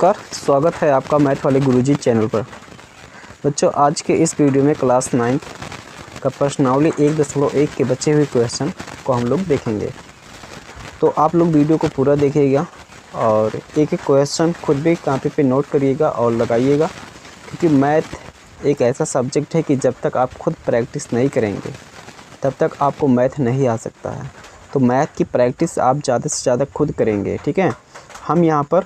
नमस्कार, स्वागत है आपका मैथ वाले गुरुजी चैनल पर। बच्चों, आज के इस वीडियो में क्लास 9 का प्रश्नावली 1.1 के बचे हुए क्वेश्चन को हम लोग देखेंगे। तो आप लोग वीडियो को पूरा देखिएगा और एक एक क्वेश्चन खुद भी कॉपी पे नोट करिएगा और लगाइएगा, क्योंकि मैथ एक ऐसा सब्जेक्ट है कि जब तक आप खुद प्रैक्टिस नहीं करेंगे तब तक आपको मैथ नहीं आ सकता है। तो मैथ की प्रैक्टिस आप ज़्यादा से ज़्यादा खुद करेंगे, ठीक है। हम यहाँ पर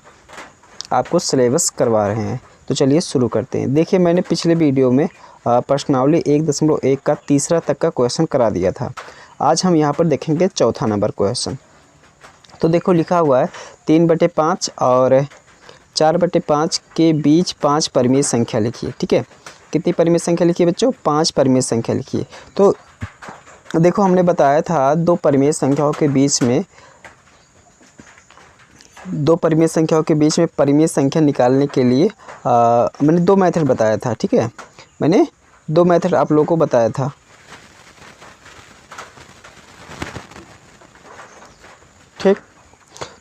आपको सिलेबस करवा रहे हैं, तो चलिए शुरू करते हैं। देखिए, मैंने पिछले वीडियो में प्रश्नावली 1.1 का तीसरा तक का क्वेश्चन करा दिया था। आज हम यहाँ पर देखेंगे चौथा नंबर क्वेश्चन। तो देखो, लिखा हुआ है 3/5 और 4/5 के बीच 5 परिमेय संख्या लिखिए। ठीक है, कितनी परिमेय संख्या लिखिए बच्चों? 5 परिमेय संख्या लिखिए। तो देखो, हमने बताया था दो परिमेय संख्याओं के बीच में परिमेय संख्या निकालने के लिए मैंने दो मेथड बताया था। ठीक है, मैंने दो मेथड आप लोगों को बताया था। ठीक,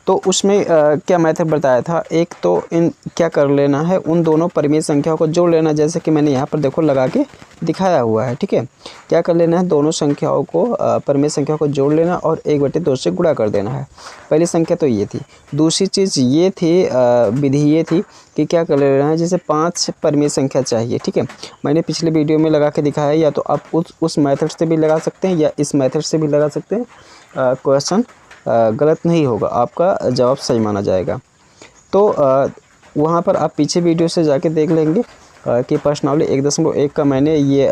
तो उसमें क्या मेथड बताया था? एक तो क्या कर लेना है, उन दोनों परिमेय संख्याओं को जोड़ लेना, जैसे कि मैंने यहाँ पर देखो लगा के दिखाया हुआ है। ठीक है, क्या कर लेना है, दोनों संख्याओं को परिमेय संख्या को जोड़ लेना और 1/2 से गुणा कर देना है। पहली संख्या तो ये थी। दूसरी चीज़ ये थी, विधि ये थी कि क्या कर लेना है, जैसे 5 परिमेय संख्या चाहिए। ठीक है, मैंने पिछले वीडियो में लगा के दिखाया, या तो आप उस मेथड से भी लगा सकते हैं या इस मेथड से भी लगा सकते हैं। क्वेश्चन गलत नहीं होगा, आपका जवाब सही माना जाएगा। तो वहाँ पर आप पीछे वीडियो से जाके देख लेंगे कि प्रश्नावली 1.1 का मैंने ये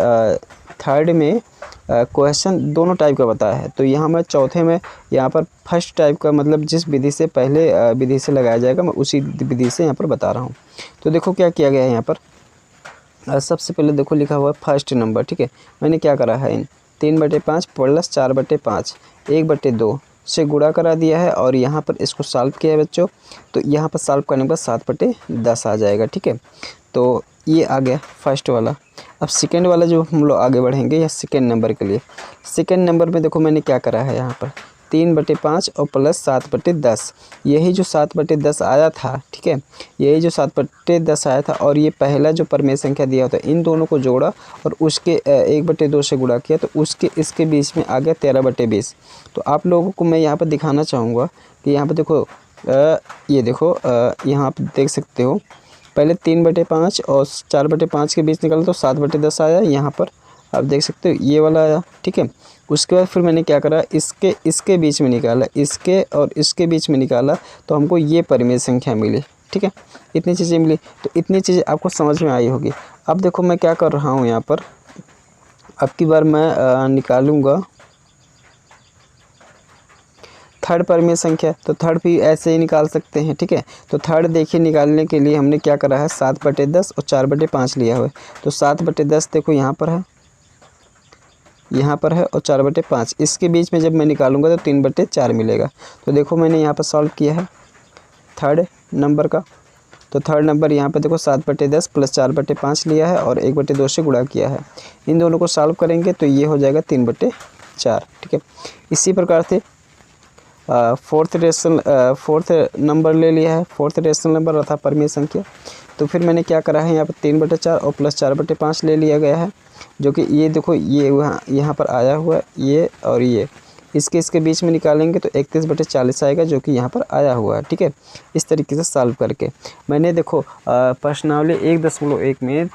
थर्ड में क्वेश्चन दोनों टाइप का बताया है। तो यहाँ मैं चौथे में यहाँ पर फर्स्ट टाइप का, मतलब जिस विधि से पहले विधि से लगाया जाएगा, मैं उसी विधि से यहाँ पर बता रहा हूँ। तो देखो क्या किया गया है यहाँ पर। सबसे पहले देखो लिखा हुआ है फर्स्ट नंबर। ठीक है, मैंने क्या करा है, इन 3/5 प्लस 4/5 1/2 से गुणा करा दिया है और यहाँ पर इसको सॉल्व किया है बच्चों। तो यहाँ पर सॉल्व करने के बाद 7/10 आ जाएगा। ठीक है, तो ये आ गया फर्स्ट वाला। अब सेकेंड वाला जो हम लोग आगे बढ़ेंगे, या सेकेंड नंबर के लिए, सेकेंड नंबर में देखो मैंने क्या करा है, यहाँ पर 3/5 और प्लस 7/10। यही जो 7/10 आया था, ठीक है, यही जो 7/10 आया था और ये पहला जो परिमेय संख्या दिया होता है, इन दोनों को जोड़ा और उसके 1/2 से गुणा किया, तो इसके बीच में आ गया 13/20। तो आप लोगों को मैं यहाँ पर दिखाना चाहूँगा कि यहाँ पर देखो, ये देखो, यहाँ पर देख सकते हो, पहले 3/5 और 4/5 के बीच निकाला तो 7/10 आया। यहाँ पर आप देख सकते हो ये वाला आया। ठीक है, उसके बाद फिर मैंने क्या करा, इसके बीच में निकाला, इसके और इसके बीच में निकाला, तो हमको ये परिमेय संख्या मिली। ठीक है, इतनी चीज़ें मिली। तो इतनी चीज़ें आपको समझ में आई होगी। अब देखो मैं क्या कर रहा हूँ यहाँ पर, अब की बार मैं निकालूँगा थर्ड परिमेय संख्या। तो थर्ड भी ऐसे ही निकाल सकते हैं। ठीक है, तो थर्ड देखिए, निकालने के लिए हमने क्या करा है, 7/10 और 4/5 लिया हुआ है। तो 7/10 देखो यहाँ पर है, यहाँ पर है, और 4/5 इसके बीच में जब मैं निकालूंगा तो 3/4 मिलेगा। तो देखो मैंने यहाँ पर सॉल्व किया है थर्ड नंबर का। तो थर्ड नंबर यहाँ पे देखो 7/10 प्लस 4/5 लिया है और 1/2 से गुणा किया है। इन दोनों को सॉल्व करेंगे तो ये हो जाएगा 3/4। ठीक है, इसी प्रकार से फोर्थ नंबर ले लिया है, फोर्थ रेशनल नंबर अर्थात परिमेय संख्या। तो फिर मैंने क्या करा है, यहाँ पर 3/4 और प्लस 4/5 ले लिया गया है, जो कि ये देखो ये यहाँ पर आया हुआ है, ये और ये इसके बीच में निकालेंगे तो 31/40 आएगा, जो कि यहाँ पर आया हुआ है। ठीक है, इस तरीके से सॉल्व करके मैंने देखो प्रश्नावली 1.1 में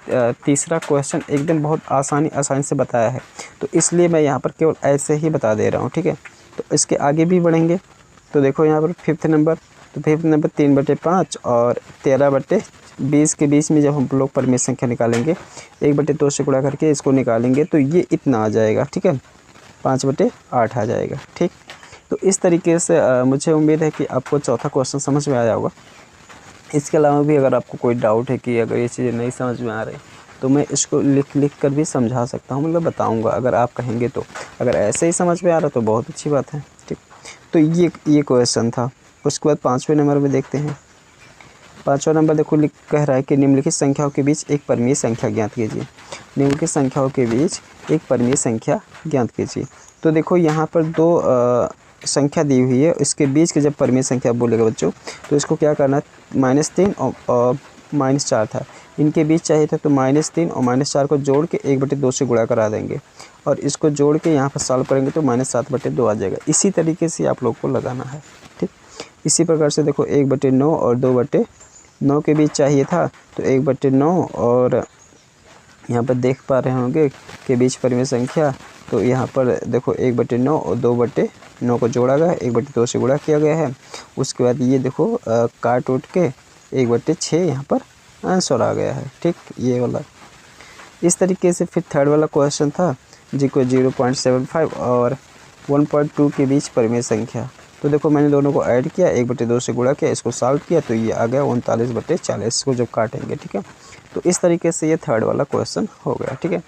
तीसरा क्वेश्चन एकदम बहुत आसानी से बताया है, तो इसलिए मैं यहाँ पर केवल ऐसे ही बता दे रहा हूँ। ठीक है, तो इसके आगे भी बढ़ेंगे। तो देखो यहाँ पर फिफ्थ नंबर, तो फिफ्थ नंबर 3/5 और 13/20 के बीच में जब हम लोग परिमेय संख्या निकालेंगे, 1/2 से गुणा करके इसको निकालेंगे तो ये इतना आ जाएगा। ठीक है, 5/8 आ जाएगा। ठीक, तो इस तरीके से मुझे उम्मीद है कि आपको चौथा क्वेश्चन समझ में आया होगा। इसके अलावा भी अगर आपको कोई डाउट है कि अगर ये चीज़ें नहीं समझ में आ रही, तो मैं इसको लिख कर भी समझा सकता हूँ, मतलब बताऊँगा अगर आप कहेंगे तो। अगर ऐसे ही समझ में आ रहा तो बहुत अच्छी बात है। ठीक, तो ये क्वेश्चन था। उसके बाद 5वें नंबर में देखते हैं। 5वां नंबर देखो कह रहा है कि निम्नलिखित संख्याओं के बीच एक परिमेय संख्या ज्ञात कीजिए। निम्नलिखित संख्याओं के बीच एक परिमेय संख्या ज्ञात कीजिए। तो देखो यहाँ पर दो संख्या दी हुई है इसके बीच के जब परिमेय संख्या बोलेगा बच्चों तो इसको क्या करना है, -3 और -4 था, इनके बीच चाहिए था तो -3 और -4 को जोड़ के 1/2 से गुणा करा देंगे और इसको जोड़ के यहाँ पर सॉल्व करेंगे तो -7/2 आ जाएगा। इसी तरीके से आप लोग को लगाना है, ठीक। इसी प्रकार से देखो 1/9 और 2/9 के बीच चाहिए था तो 1/9 और यहाँ पर देख पा रहे होंगे के बीच परिमेय संख्या, तो यहाँ पर देखो 1/9 और 2/9 को जोड़ा गया, 1/2 से गुणा किया गया है। उसके बाद ये देखो काट उठ के 1/6 यहाँ पर आंसर आ गया है, ठीक, ये वाला। इस तरीके से फिर थर्ड वाला क्वेश्चन था जी को 0.75 और 1.2 के बीच परिमेय संख्या। तो देखो मैंने दोनों को ऐड किया, 1/2 से गुणा किया, इसको सॉल्व किया तो ये आ गया 39/40 को जब काटेंगे, ठीक है। तो इस तरीके से ये थर्ड वाला क्वेश्चन हो गया, ठीक है।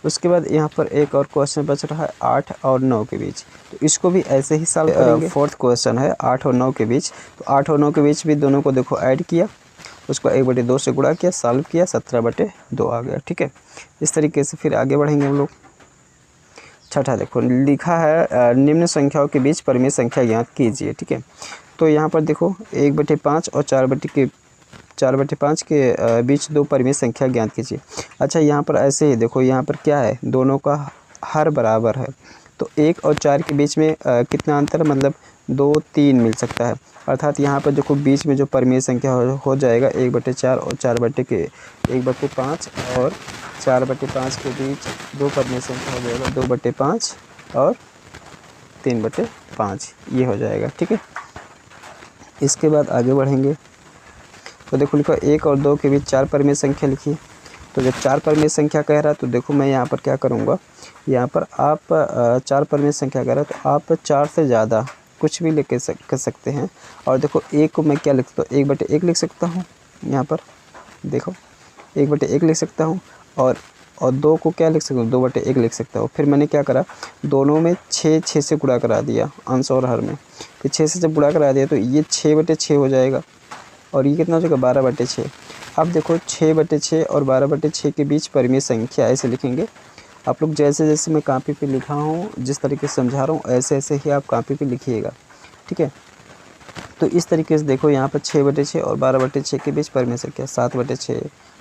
उसके बाद यहाँ पर एक और क्वेश्चन बच रहा है 8 और 9 के बीच, तो इसको भी ऐसे ही सॉल्व करेंगे। फोर्थ क्वेश्चन है 8 और 9 के बीच, तो 8 और 9 के बीच भी दोनों को देखो ऐड किया, उसको 1/2 से गुणा किया, सॉल्व किया, 17/2 आ गया, ठीक है। इस तरीके से फिर आगे बढ़ेंगे हम लोग। छठा देखो लिखा है निम्न संख्याओं के बीच परिमेय संख्या ज्ञात कीजिए, ठीक है। तो यहाँ पर देखो 1/5 और 4/5 के बीच दो परिमेय संख्या ज्ञात कीजिए। अच्छा यहाँ पर ऐसे ही देखो, यहाँ पर क्या है, दोनों का हर बराबर है, तो 1 और 4 के बीच में कितना अंतर, मतलब 2, 3 मिल सकता है। अर्थात यहाँ पर देखो बीच में जो परिमेय संख्या हो जाएगा 1/4 और 1/5 और 4/5 के बीच दो परिमेय संख्या हो जाएगा 2/5 और 3/5, ये हो जाएगा, ठीक है। इसके बाद आगे बढ़ेंगे तो देखो लिखा 1 और 2 के बीच 4 परिमेय संख्या लिखी। तो जब 4 परिमेय संख्या कह रहा है तो देखो मैं यहाँ पर क्या करूँगा, यहाँ पर आप 4 परिमेय संख्या कह रहा है तो आप 4 से ज़्यादा कुछ भी कर सकते हैं। और देखो 1 को मैं क्या लिख सकता हूँ, 1/1 लिख सकता हूँ, यहाँ पर देखो 1/1 लिख सकता हूँ और 2 को क्या लिख सकता हूँ, 2/1 लिख सकता हूँ। फिर मैंने क्या करा, दोनों में 6 से गुणा करा दिया, अंश और हर में। फिर 6 से जब गुणा करा दिया तो ये 6/6 हो जाएगा और ये कितना हो जाएगा 12/6। अब देखो 6/6 और 12/6 के बीच परिमेय संख्या ऐसे लिखेंगे। आप लोग जैसे जैसे मैं कॉपी पे लिखा हूँ, जिस तरीके से समझा रहा हूँ ऐसे ऐसे ही आप कॉपी पे लिखिएगा, ठीक है। तो इस तरीके से देखो यहाँ पर 6/6 और 12/6 के बीच परिमेय संख्या 7/6,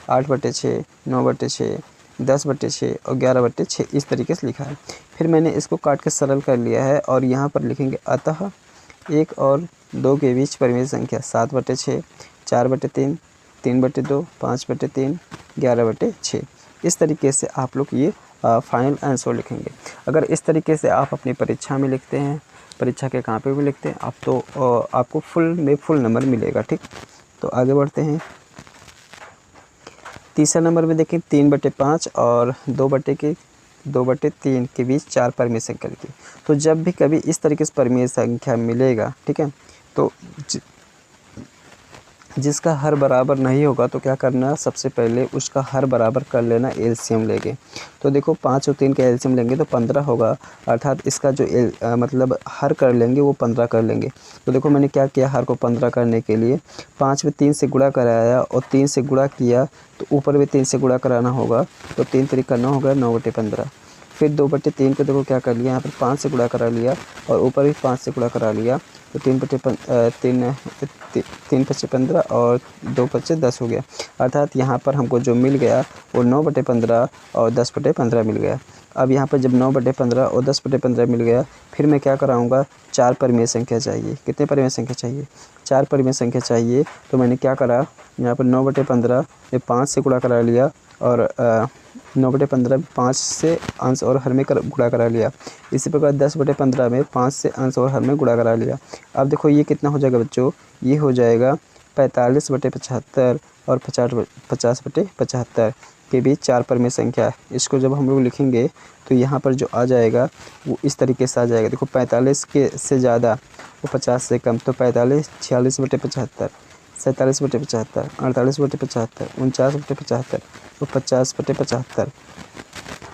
8/6, 9/6, 10/6 और 11/6 इस तरीके से लिखा है। फिर मैंने इसको काट के सरल कर लिया है और यहाँ पर लिखेंगे अतः 1 और 2 के बीच परिमेय संख्या 7/6, 4/3, 3/2, 5/3, 11/6। इस तरीके से आप लोग ये फाइनल आंसर लिखेंगे। अगर इस तरीके से आप अपनी परीक्षा में लिखते हैं, परीक्षा के कॉपी में लिखते हैं आप, तो आपको फुल नंबर मिलेगा, ठीक। तो आगे बढ़ते हैं। तीसरा नंबर में देखें 3/5 और 2/3 के बीच 4 परिमेय संख्या लिखी। तो जब भी कभी इस तरीके से परिमेय संख्या मिलेगा, ठीक है, तो जिसका हर बराबर नहीं होगा तो क्या करना, सबसे पहले उसका हर बराबर कर लेना एलसीएम लेके। तो देखो 5 और 3 का एलसीएम लेंगे तो 15 होगा, अर्थात इसका जो मतलब हर कर लेंगे वो 15 कर लेंगे। तो देखो मैंने क्या किया, हर को 15 करने के लिए 5 में 3 से गुणा कराया और 3 से गुणा किया तो ऊपर भी 3 से गुणा कराना होगा, तो 3 तरीका 9 हो गया, 9/15। फिर 2/3 को देखो क्या कर लिया, यहाँ पर 5 से गुणा करा लिया और ऊपर भी 5 से गुणा करा लिया, तो 3/15 और 2/10 हो गया। अर्थात यहाँ पर हमको जो मिल गया वो 9/15 और 10/15 मिल गया। अब यहाँ पर जब 9/15 और 10/15 मिल गया, फिर मैं क्या कराऊँगा, 4 परिमेय संख्या चाहिए। कितने परिमेय संख्या चाहिए, 4 परिमेय संख्या चाहिए। तो मैंने क्या करा, यहाँ पर 9/15 में 5 से गुणा करा लिया और 9/15 5 से अंश और हर में गुणा करा लिया। इसी प्रकार 10/15 में 5 से अंश और हर में गुणा करा लिया। अब देखो ये कितना हो जाएगा बच्चों, ये हो जाएगा 45/75 और 50/75 के बीच 4 परिमेय संख्या है। इसको जब हम लोग लिखेंगे तो यहाँ पर जो आ जाएगा वो इस तरीके से आ जाएगा। देखो 45 के से ज़्यादा वो 50 से कम, तो 45, 46/75, 47/75, 48/75, 49/75 तो 50/75।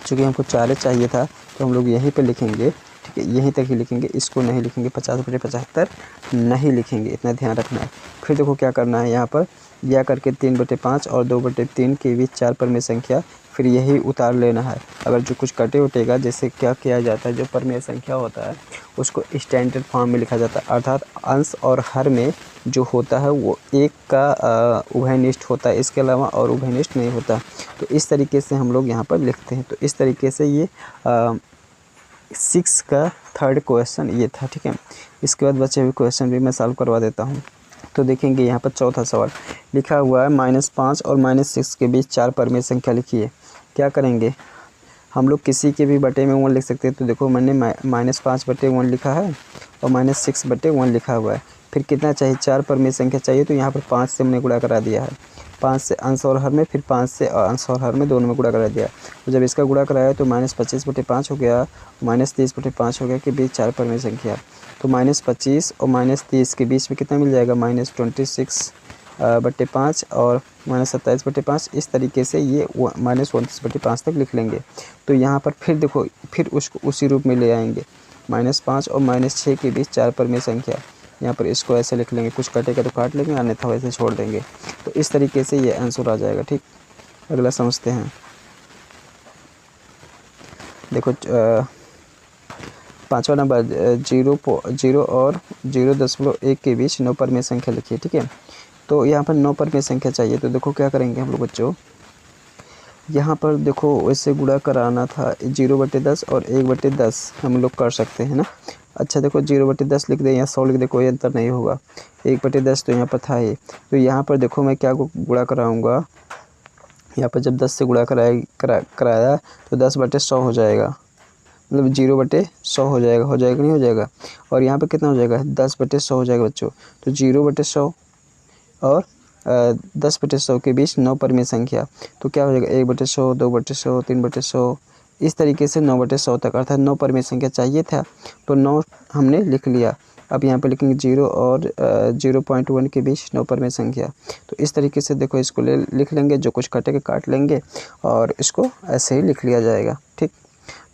चूँकि हमको 4 चाहिए था तो हम लोग यहीं पे लिखेंगे, ठीक है, यहीं तक ही लिखेंगे, इसको नहीं लिखेंगे, 50/75 नहीं लिखेंगे, इतना ध्यान रखना है। फिर देखो क्या करना है, यहाँ पर या करके 3/5 और 2/3 के बीच 4 परिमेय संख्या फिर यही उतार लेना है। अगर जो कुछ कटे उटेगा, जैसे क्या किया जाता है, जो परिमेय संख्या होता है उसको स्टैंडर्ड फॉर्म में लिखा जाता है, अर्थात अंश और हर में जो होता है वो एक का उभयनिष्ठ होता है, इसके अलावा और उभयनिष्ठ नहीं होता। तो इस तरीके से हम लोग यहाँ पर लिखते हैं। तो इस तरीके से ये 6 का थर्ड क्वेश्चन ये था, ठीक है। इसके बाद बचे हुए क्वेश्चन भी मैं सॉल्व करवा देता हूँ। तो देखेंगे यहाँ पर चौथा सवाल लिखा हुआ है, -5 और -6 के बीच 4 परिमेय संख्या लिखिए। क्या करेंगे, हम लोग किसी के भी बटे में 1 लिख सकते हैं। तो देखो मैंने -5/1 लिखा है और -6/1 लिखा हुआ है। फिर कितना चाहिए, 4 परिमेय संख्या चाहिए। तो यहाँ पर 5 से हमने गुणा करा दिया है, 5 से अंश और हर में, फिर 5 से अंश और हर में दोनों में गुणा करा दिया। तो जब इसका गुणा कराया तो -25/5 हो गया, -30/5 हो गया के बीच 4 परिमेय संख्या। तो -25 और -30 के बीच में कितना मिल जाएगा, -26/5 और -27/5। इस तरीके से ये -29/5 तक लिख लेंगे। तो यहाँ पर फिर देखो, फिर उसको उसी रूप में ले आएंगे, -5 और -6 के बीच 4 परिमेय संख्या। यहाँ पर इसको ऐसे लिख लेंगे, कुछ कटेगा तो काट लेंगे, अन्यथा वैसे छोड़ देंगे। तो इस तरीके से ये आंसर आ जाएगा, ठीक। अगला समझते हैं। देखो 5वां नंबर, 0 और 0.1 के बीच 9 परिमेय संख्या लिखिए, ठीक है। तो यहाँ पर 9 परिमेय संख्या चाहिए। तो देखो क्या करेंगे हम लोग बच्चों, यहाँ पर देखो वैसे गुणा कराना था, 0/10 और 1/10 हम लोग कर सकते हैं ना। अच्छा देखो 0/10 लिख दे या 100 लिख दे, कोई अंतर नहीं होगा। 1/10 तो यहाँ पर था ही। तो यहाँ पर देखो मैं क्या गुणा कराऊंगा, यहाँ पर जब 10 से गुणा कराया तो 10/100 हो जाएगा, मतलब 0/100 हो जाएगा, नहीं हो जाएगा। और यहाँ पर कितना हो जाएगा, 10/100 हो जाएगा बच्चों। तो 0/100 और 10/100 के बीच 9 परिमेय संख्या। तो क्या हो जाएगा, 1/100, 2/100, 3/100, इस तरीके से 9/100 तक, अर्थात 9 परिमेय संख्या चाहिए था तो 9 हमने लिख लिया। अब यहाँ पे लिखेंगे 0 और 0.1 के बीच 9 परिमेय संख्या। तो इस तरीके से देखो इसको लिख लेंगे, जो कुछ कटेगा काट लेंगे और इसको ऐसे ही लिख लिया जाएगा, ठीक।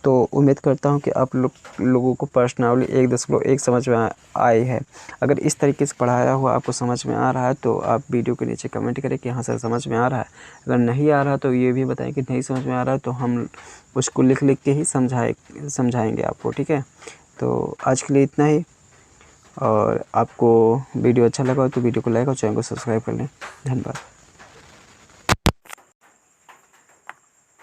तो उम्मीद करता हूँ कि आप लोगों को प्रश्नावली 1.1 समझ में आई है। अगर इस तरीके से पढ़ाया हुआ आपको समझ में आ रहा है तो आप वीडियो के नीचे कमेंट करें कि हाँ सर समझ में आ रहा है। अगर नहीं आ रहा तो ये भी बताएं कि नहीं समझ में आ रहा है, तो हम उसको लिख के ही समझाएंगे आपको, ठीक है। तो आज के लिए इतना ही, और आपको वीडियो अच्छा लगा हो तो वीडियो को लाइक और चैनल को सब्सक्राइब कर लें। धन्यवाद।